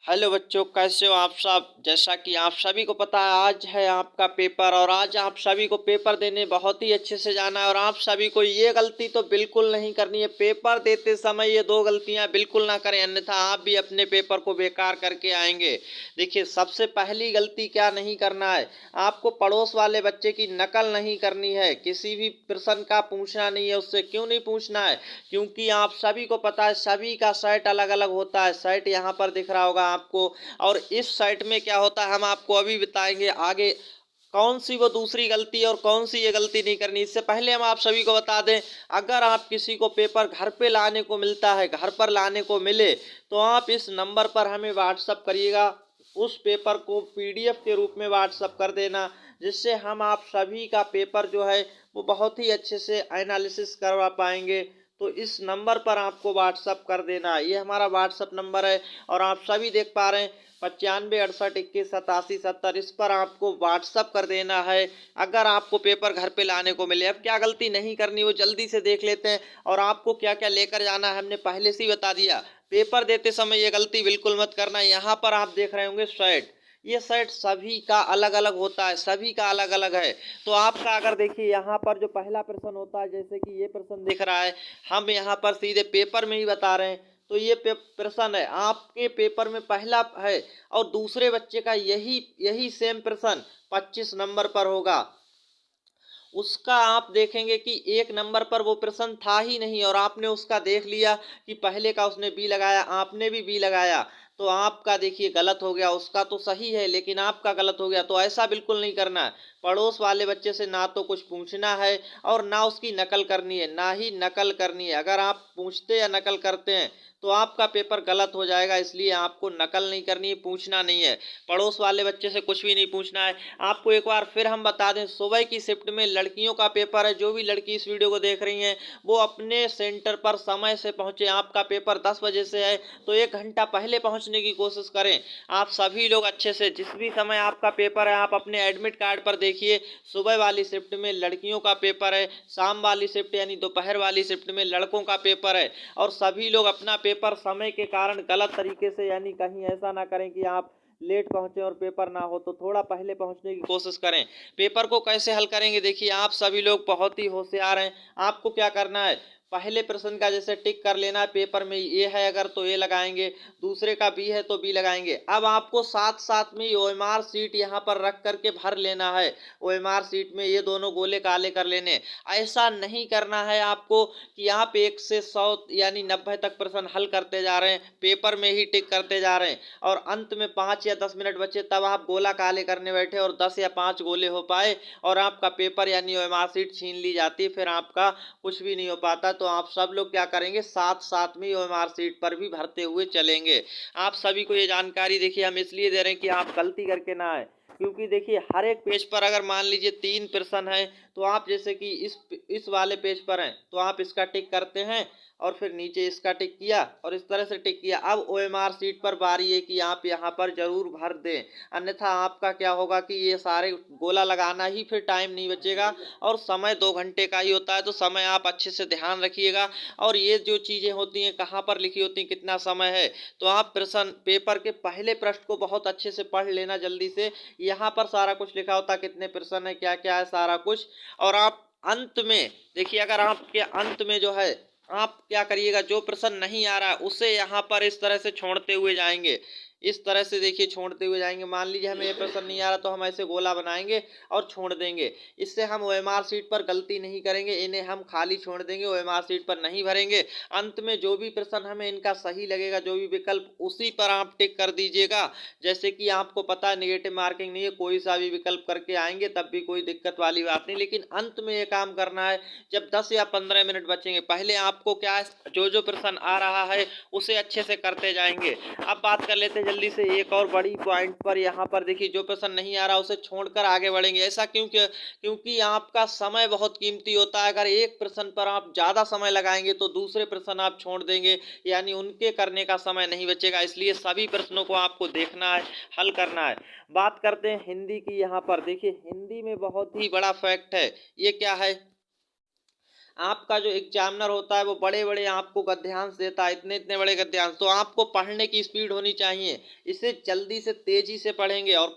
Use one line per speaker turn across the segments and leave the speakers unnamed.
Hello बच्चों, कैसे हो आप सब। जैसा कि आप सभी को पता है, आज है आपका पेपर और आज आप सभी को पेपर देने बहुत ही अच्छे से जाना है। और आप सभी को ये गलती तो बिल्कुल नहीं करनी है, पेपर देते समय ये दो गलतियां बिल्कुल ना करें, अन्यथा आप भी अपने पेपर को बेकार करके आएंगे। देखिए, सबसे पहली गलती क्या नहीं करना है, आपको पड़ोस वाले बच्चे की नकल नहीं करनी है। किसी भी प्रश्न का पूछना नहीं है, उससे क्यों नहीं पूछना है, क्योंकि आप सभी को पता है सभी का सेट अलग अलग होता है। सेट यहाँ पर दिख रहा होगा आपको, और इस सेट में क्या होता है हम आपको अभी बताएंगे आगे कौन सी वो दूसरी गलती और कौन सी ये गलती नहीं करनी। इससे पहले हम आप सभी को बता दें, अगर आप किसी को पेपर घर पे लाने को मिलता है, घर पर लाने को मिले, तो आप इस नंबर पर हमें व्हाट्सअप करिएगा। उस पेपर को पीडीएफ के रूप में व्हाट्सअप कर देना, जिससे हम आप सभी का पेपर जो है वो बहुत ही अच्छे से एनालिसिस करवा पाएंगे। तो इस नंबर पर आपको व्हाट्सअप कर देना है, ये हमारा व्हाट्सअप नंबर है। और आप सभी देख पा रहे हैं 95 68 21 87 70, इस पर आपको व्हाट्सअप कर देना है अगर आपको पेपर घर पे लाने को मिले। अब क्या गलती नहीं करनी वो जल्दी से देख लेते हैं, और आपको क्या क्या लेकर जाना है हमने पहले से ही बता दिया। पेपर देते समय ये गलती बिल्कुल मत करना। यहाँ पर आप देख रहे होंगे शर्ट, ये सेट सभी का अलग अलग होता है, सभी का अलग अलग है। तो आपका अगर देखिए यहाँ पर जो पहला प्रश्न होता है, जैसे कि ये प्रश्न दिख रहा है, हम यहाँ पर सीधे पेपर में ही बता रहे हैं। तो ये प्रश्न है आपके पेपर में पहला है, और दूसरे बच्चे का यही यही सेम प्रश्न 25 नंबर पर होगा। उसका आप देखेंगे कि 1 नंबर पर वो प्रश्न था ही नहीं, और आपने उसका देख लिया कि पहले का उसने बी लगाया, आपने भी बी लगाया, तो आपका देखिए गलत हो गया। उसका तो सही है लेकिन आपका गलत हो गया। तो ऐसा बिल्कुल नहीं करना है। पड़ोस वाले बच्चे से ना तो कुछ पूछना है और ना उसकी नकल करनी है, ना ही नकल करनी है। अगर आप पूछते या नकल करते हैं तो आपका पेपर गलत हो जाएगा, इसलिए आपको नकल नहीं करनी है, पूछना नहीं है। पड़ोस वाले बच्चे से कुछ भी नहीं पूछना है। आपको एक बार फिर हम बता दें, सुबह की शिफ्ट में लड़कियों का पेपर है। जो भी लड़की इस वीडियो को देख रही हैं वो अपने सेंटर पर समय से पहुंचे। आपका पेपर 10 बजे से है तो 1 घंटा पहले पहुंचने की कोशिश करें। आप सभी लोग अच्छे से, जिस भी समय आपका पेपर है आप अपने एडमिट कार्ड पर देखिए, सुबह वाली शिफ्ट में लड़कियों का पेपर है, शाम वाली शिफ्ट यानी दोपहर वाली शिफ्ट में लड़कों का पेपर है। और सभी लोग अपना पेपर समय के कारण गलत तरीके से, यानी कहीं ऐसा ना करें कि आप लेट पहुंचे और पेपर ना हो, तो थोड़ा पहले पहुंचने की कोशिश करें। पेपर को कैसे हल करेंगे, देखिए आप सभी लोग बहुत ही होशियार हैं। आपको क्या करना है, पहले प्रश्न का जैसे टिक कर लेना है, पेपर में ए है अगर तो ए लगाएंगे, दूसरे का बी है तो बी लगाएंगे। अब आपको साथ साथ में ओएमआर सीट यहाँ पर रख करके भर लेना है। ओएमआर सीट में ये दोनों गोले काले कर लेने। ऐसा नहीं करना है आपको कि आप 1 से 100 यानी 90 तक प्रश्न हल करते जा रहे हैं, पेपर में ही टिक करते जा रहे हैं, और अंत में 5 या 10 मिनट बचे तब आप गोला काले करने बैठे और 10 या 5 गोले हो पाए और आपका पेपर यानी ओएमआर सीट छीन ली जाती, फिर आपका कुछ भी नहीं हो पाता। तो आप सब लोग क्या करेंगे, साथ साथ में ओएमआर सीट पर भी भरते हुए चलेंगे। आप सभी को ये जानकारी देखिए हम इसलिए दे रहे हैं कि आप गलती करके ना आए, क्योंकि देखिए हर एक पेज पर अगर मान लीजिए 3 प्रश्न है, तो आप जैसे कि इस वाले पेज पर हैं तो आप इसका टिक करते हैं और फिर नीचे इसका टिक किया और इस तरह से टिक किया। अब ओएमआर सीट पर बारी है कि आप यहाँ पर जरूर भर दें, अन्यथा आपका क्या होगा कि ये सारे गोला लगाना ही फिर टाइम नहीं बचेगा, और समय 2 घंटे का ही होता है। तो समय आप अच्छे से ध्यान रखिएगा, और ये जो चीज़ें होती हैं कहाँ पर लिखी होती हैं, कितना समय है, तो आप प्रश्न पेपर के पहले पृष्ठ को बहुत अच्छे से पढ़ लेना जल्दी से। यहाँ पर सारा कुछ लिखा होता है, कितने प्रश्न है, क्या क्या है, सारा कुछ। और आप अंत में देखिए, अगर आपके अंत में जो है आप क्या करिएगा, जो प्रश्न नहीं आ रहा है उसे यहाँ पर इस तरह से छोड़ते हुए जाएंगे, इस तरह से देखिए छोड़ते हुए जाएंगे। मान लीजिए हमें ये प्रश्न नहीं आ रहा तो हम ऐसे गोला बनाएंगे और छोड़ देंगे। इससे हम ओएमआर सीट पर गलती नहीं करेंगे, इन्हें हम खाली छोड़ देंगे, ओएमआर सीट पर नहीं भरेंगे। अंत में जो भी प्रश्न हमें इनका सही लगेगा, जो भी विकल्प, उसी पर आप टिक कर दीजिएगा। जैसे कि आपको पता है नेगेटिव मार्किंग नहीं है, कोई सा भी विकल्प करके आएंगे तब भी कोई दिक्कत वाली बात नहीं। लेकिन अंत में ये काम करना है, जब 10 या 15 मिनट बचेंगे, पहले आपको क्या है, जो जो प्रश्न आ रहा है उसे अच्छे से करते जाएंगे। अब बात कर लेते हैं जल्दी से एक और बड़ी पॉइंट पर। यहाँ पर देखिए जो प्रश्न नहीं आ रहा उसे छोड़कर आगे बढ़ेंगे। ऐसा क्यों, क्योंकि आपका समय बहुत कीमती होता है। अगर एक प्रश्न पर आप ज़्यादा समय लगाएंगे तो दूसरे प्रश्न आप छोड़ देंगे, यानी उनके करने का समय नहीं बचेगा। इसलिए सभी प्रश्नों को आपको देखना है, हल करना है। बात करते हैं हिंदी की। यहाँ पर देखिए हिंदी में बहुत ही बड़ा फैक्ट है। ये क्या है, आपका जो एग्जामिनर होता है वो बड़े बड़े आपको गद्यांश देता है, इतने इतने बड़े गद्यांश, तो आपको पढ़ने की स्पीड होनी चाहिए। इसे जल्दी से तेजी से पढ़ेंगे और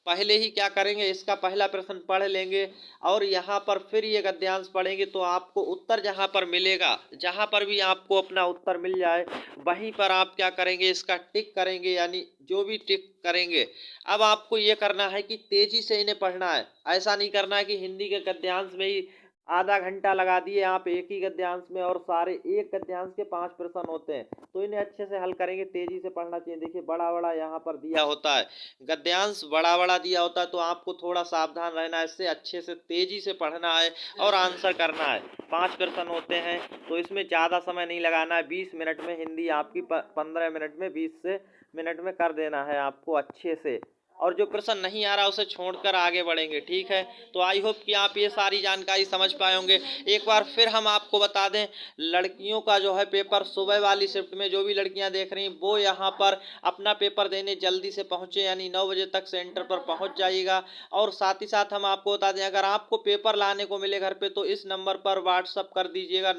पहले ही क्या करेंगे, इसका पहला प्रश्न पढ़ लेंगे और यहाँ पर फिर ये गद्यांश पढ़ेंगे तो आपको उत्तर जहाँ पर मिलेगा, जहाँ पर भी आपको अपना उत्तर मिल जाए वहीं पर आप क्या करेंगे, इसका टिक करेंगे, यानी जो भी टिक करेंगे। अब आपको ये करना है कि तेजी से इन्हें पढ़ना है, ऐसा नहीं करना है कि हिंदी के गद्यांश में ही आधा घंटा लगा दिए आप एक ही गद्यांश में, और सारे एक गद्यांश के 5 प्रश्न होते हैं, तो इन्हें अच्छे से हल करेंगे, तेजी से पढ़ना चाहिए। देखिए बड़ा बड़ा यहाँ पर दिया होता है, गद्यांश बड़ा बड़ा दिया होता है, तो आपको थोड़ा सावधान रहना है, इससे अच्छे से तेजी से पढ़ना है और आंसर करना है। 5 प्रश्न होते हैं तो इसमें ज़्यादा समय नहीं लगाना है, 20 मिनट में हिंदी आपकी 15 मिनट में, 20 से मिनट में कर देना है आपको अच्छे से, और जो प्रश्न नहीं आ रहा उसे छोड़कर आगे बढ़ेंगे। ठीक है, तो आई होप कि आप ये सारी जानकारी समझ पाए होंगे। एक बार फिर हम आपको बता दें, लड़कियों का जो है पेपर सुबह वाली शिफ्ट में जो भी लड़कियां देख रही हैं वो यहाँ पर अपना पेपर देने जल्दी से पहुँचे, यानी 9 बजे तक सेंटर पर पहुँच जाइएगा। और साथ ही साथ हम आपको बता दें, अगर आपको पेपर लाने को मिले घर पे तो इस नंबर पर व्हाट्सअप कर दीजिएगा।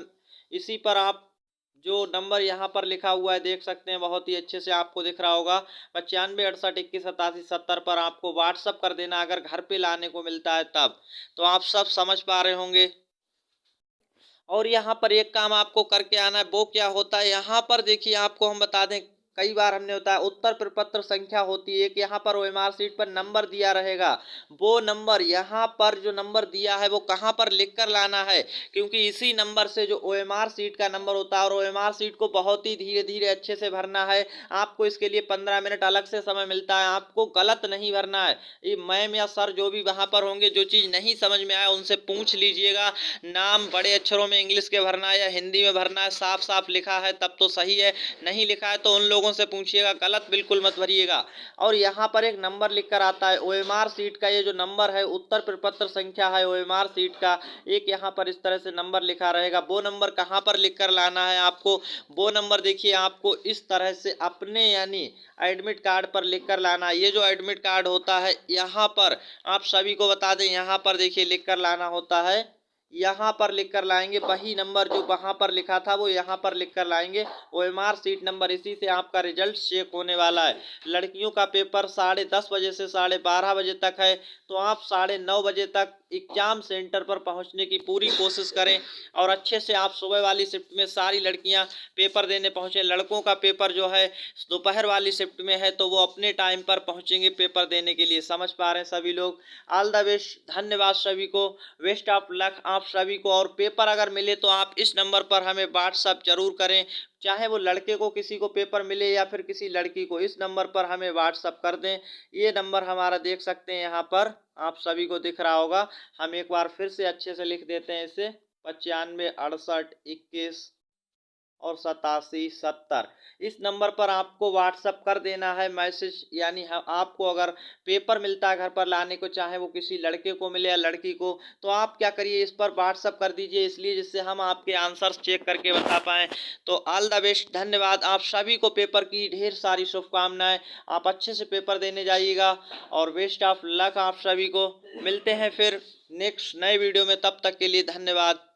इसी पर आप जो नंबर यहाँ पर लिखा हुआ है देख सकते हैं, बहुत ही अच्छे से आपको दिख रहा होगा, 95 68 21 87 पर आपको व्हाट्सअप कर देना अगर घर पे लाने को मिलता है तब। तो आप सब समझ पा रहे होंगे। और यहाँ पर एक काम आपको करके आना है, वो क्या होता है, यहाँ पर देखिए आपको हम बता दें, कई बार हमने बताया उत्तर प्रपत्र संख्या होती है, कि यहाँ पर ओएमआर सीट पर नंबर दिया रहेगा, वो नंबर यहाँ पर जो नंबर दिया है वो कहाँ पर लिख कर लाना है, क्योंकि इसी नंबर से जो ओएमआर सीट का नंबर होता है, और ओएमआर सीट को बहुत ही धीरे धीरे अच्छे से भरना है। आपको इसके लिए 15 मिनट अलग से समय मिलता है, आपको गलत नहीं भरना है। ये मैम या सर जो भी वहाँ पर होंगे, जो चीज़ नहीं समझ में आया उनसे पूछ लीजिएगा। नाम बड़े अक्षरों में इंग्लिश के भरना है या हिंदी में भरना है, साफ साफ लिखा है तब तो सही है, नहीं लिखा है तो उन लोगों से पूछिएगा, गलत बिल्कुल मत भरिएगा। और यहाँ पर एक नंबर लिखकर आता है ओएमआर सीट का, ये जो नंबर है उत्तर प्रपत्र संख्या है ओएमआर सीट का, एक यहाँ पर इस तरह से नंबर लिखा रहेगा, वो नंबर कहाँ पर लिख कर लाना है आपको, वो नंबर देखिए आपको इस तरह से अपने यानी एडमिट कार्ड पर लिख कर लाना है। ये जो एडमिट कार्ड होता है यहाँ पर आप सभी को बता दें, यहाँ पर देखिए लिख कर लाना होता है, यहाँ पर लिख कर लाएंगे, वही नंबर जो वहाँ पर लिखा था वो यहाँ पर लिख कर लाएंगे, ओएमआर सीट नंबर, इसी से आपका रिजल्ट चेक होने वाला है। लड़कियों का पेपर 10:30 बजे से 12:30 बजे तक है, तो आप 9:30 बजे तक एग्जाम सेंटर पर पहुँचने की पूरी कोशिश करें, और अच्छे से आप सुबह वाली शिफ्ट में सारी लड़कियाँ पेपर देने पहुँचें। लड़कों का पेपर जो है दोपहर वाली शिफ्ट में है, तो वो अपने टाइम पर पहुँचेंगे पेपर देने के लिए। समझ पा रहे हैं सभी लोग। ऑल द बेस्ट, धन्यवाद सभी को, बेस्ट ऑफ लक आप सभी को। और पेपर अगर मिले तो आप इस नंबर पर हमें व्हाट्सअप जरूर करें, चाहे वो लड़के को किसी को पेपर मिले या फिर किसी लड़की को, इस नंबर पर हमें व्हाट्सअप कर दें। ये नंबर हमारा देख सकते हैं यहाँ पर आप सभी को दिख रहा होगा, हम एक बार फिर से अच्छे से लिख देते हैं इसे, 95 68 21 और 87 70। इस नंबर पर आपको व्हाट्सअप कर देना है मैसेज, यानी आपको अगर पेपर मिलता है घर पर लाने को, चाहे वो किसी लड़के को मिले या लड़की को, तो आप क्या करिए, इस पर व्हाट्सअप कर दीजिए, इसलिए जिससे हम आपके आंसर्स चेक करके बता पाएँ। तो ऑल द बेस्ट, धन्यवाद आप सभी को, पेपर की ढेर सारी शुभकामनाएं, आप अच्छे से पेपर देने जाइएगा, और बेस्ट ऑफ लक आप सभी को। मिलते हैं फिर नेक्स्ट नए वीडियो में, तब तक के लिए धन्यवाद।